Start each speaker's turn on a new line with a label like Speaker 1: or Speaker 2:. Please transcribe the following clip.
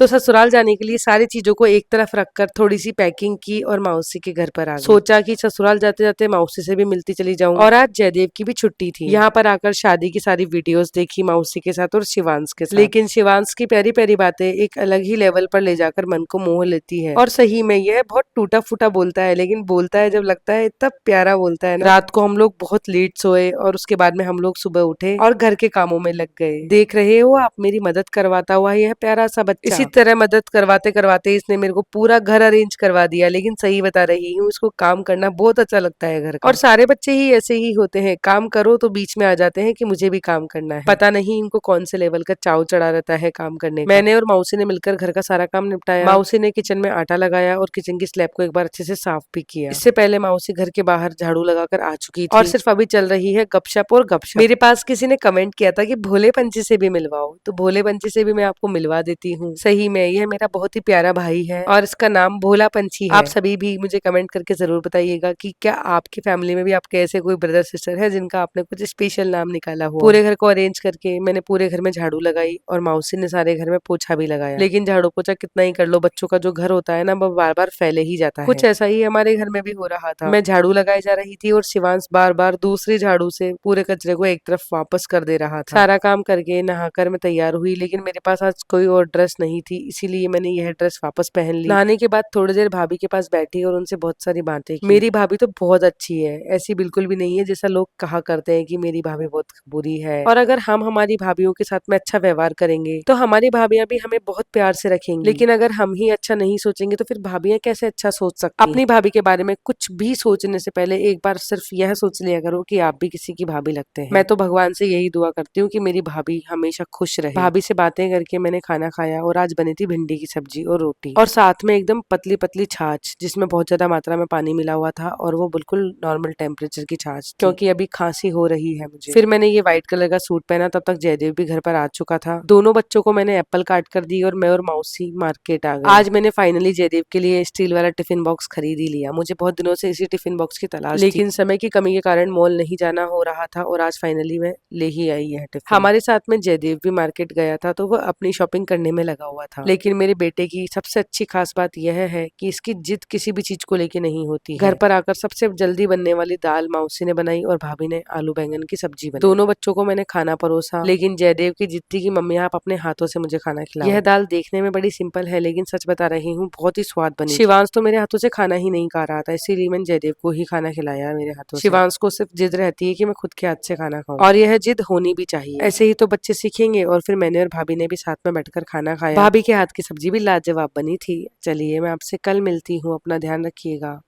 Speaker 1: तो ससुराल जाने के लिए सारी चीजों को एक तरफ रखकर थोड़ी सी पैकिंग की और मौसी के घर पर आ गई। सोचा कि ससुराल जाते जाते मौसी से भी मिलती चली जाऊं, और आज जयदेव की भी छुट्टी थी। यहाँ पर आकर शादी की सारी वीडियोस देखी मौसी के साथ और शिवांश के साथ। लेकिन शिवांश की प्यारी प्यारी बातें एक अलग ही लेवल पर ले जाकर मन को मोह लेती है। और सही में यह बहुत टूटा फूटा बोलता है, लेकिन बोलता है जब लगता है इतना प्यारा बोलता है ना। रात को हम लोग बहुत लेट सोए और उसके बाद में हम लोग सुबह उठे और घर के कामों में लग गए। देख रहे हो आप मेरी मदद करवाता हुआ यह प्यारा सा बच्चा। इसी तरह मदद करवाते करवाते इसने मेरे को पूरा घर अरेंज करवा दिया। लेकिन सही बता रही हूँ, इसको काम करना बहुत अच्छा लगता है घर का। और सारे बच्चे ही ऐसे ही होते हैं, काम करो तो बीच में आ जाते हैं कि मुझे भी काम करना है। पता नहीं इनको कौन से लेवल का चाव चढ़ा रहता है काम करने का। मैंने और मौसी ने मिलकर घर का सारा काम निपटाया। मौसी ने किचन में आटा लगाया और किचन की स्लैब को एक बार अच्छे से साफ भी किया। इससे पहले मौसी घर के बाहर झाड़ू लगाकर आ चुकी थी और सिर्फ अभी चल रही है गपशप और गपशप। मेरे पास किसी ने कमेंट किया था कि भोले पंछी से भी मिलवाओ, तो भोले पंछी से भी मैं आपको मिलवा देती हूँ। सही में यह मेरा बहुत ही प्यारा भाई है और इसका नाम भोला पंछी है। आप सभी भी मुझे कमेंट करके जरूर बताइएगा कि क्या आपकी फैमिली में भी आपके ऐसे कोई ब्रदर सिस्टर है जिनका आपने कुछ स्पेशल नाम निकाला हो। पूरे घर को अरेंज करके मैंने पूरे घर में झाड़ू लगाई और मौसी ने सारे घर में पोछा भी लगाया। लेकिन झाड़ू पोछा कितना ही कर लो, बच्चों का जो घर होता है ना, वो बार बार फैले ही जाता है। कुछ ऐसा ही हमारे घर में भी हो रहा था। मैं झाड़ू लगाई जा रही थी और शिवांश बार बार दूसरी झाड़ू से पूरे कचरे को एक तरफ वापस कर दे रहा था। सारा काम करके नहाकर मैं तैयार हुई, लेकिन मेरे पास आज कोई और ड्रेस नहीं थी, इसीलिए मैंने यह ड्रेस वापस पहन ली। नहाने के बाद थोड़ी देर भाभी के पास बैठी और उनसे बहुत सारी बातें की। मेरी भाभी तो बहुत अच्छी है, ऐसी बिल्कुल भी नहीं है जैसा लोग कहा करते हैं कि मेरी भाभी बहुत बुरी है। और अगर हम हमारी भाभीयों के साथ में अच्छा व्यवहार करेंगे तो हमारी भाभियां भी हमें बहुत प्यार से रखेंगी। लेकिन अगर हम ही अच्छा नहीं सोचेंगे तो फिर भाभियां कैसे अच्छा सोच सकती हैं। अपनी भाभी के बारे में कुछ भी सोचने से पहले एक बार सिर्फ यह सोच लिया करो कि आप भी किसी की भाभी लगते हैं। मैं तो भगवान से यही दुआ करती हूँ कि मेरी भाभी हमेशा खुश रहे। भाभी से बातें करके मैंने खाना खाया और आज बनी थी भिंडी की सब्जी और रोटी और साथ में एकदम पतली पतली छाछ जिसमें बहुत ज्यादा मात्रा में पानी मिला हुआ था और वो बिल्कुल नॉर्मल टेम्परेचर की छाछ, क्योंकि अभी खांसी हो रही है मुझे। फिर मैंने ये व्हाइट कलर का सूट पहना, तब तक जयदेव भी घर पर आ चुका था। दोनों बच्चों को मैंने एप्पल काट कर दी और मैं और मौसी मार्केट आ गए। आज मैंने फाइनली जयदेव के लिए स्टील वाला टिफिन बॉक्स खरीद ही लिया। मुझे बहुत दिनों से इसी टिफिन बॉक्स की तलाश थी, लेकिन समय की कमी के कारण मॉल नहीं जाना हो रहा था और आज फाइनली मैं ले ही आई यह टिफिन। हमारे साथ में जयदेव भी मार्केट गया था तो वह अपनी शॉपिंग करने में लगा हुआ था। लेकिन मेरे बेटे की सबसे अच्छी खास बात यह है कि इसकी जिद किसी भी चीज को लेके नहीं होती है। घर पर आकर सबसे जल्दी बनने वाली दाल मौसी ने बनाई और भाभी ने आलू बैंगन की सब्जी बनाई। दोनों बच्चों को मैंने खाना परोसा, लेकिन जयदेव की जिद थी कि मम्मी आप अपने हाथों से मुझे खाना खिलाओ। यह दाल देखने में बड़ी सिंपल है, लेकिन सच बता रही हूँ बहुत ही स्वाद बनी। शिवांश तो मेरे हाथों से खाना ही नहीं खा रहा था, इसीलिए मैंने जयदेव को ही खाना खिलाया मेरे हाथों से। शिवांश को सिर्फ जिद रहती है कि मैं खुद के हाथ से खाना खाऊं, और यह जिद होनी भी चाहिए। ऐसे ही तो बच्चे सीखेंगे। और फिर मैंने और भाभी ने भी साथ में बैठकर खाना खाया। भाभी के हाथ की सब्जी भी लाजवाब बनी थी। चलिए मैं आपसे कल मिलती हूँ, अपना ध्यान रखिएगा।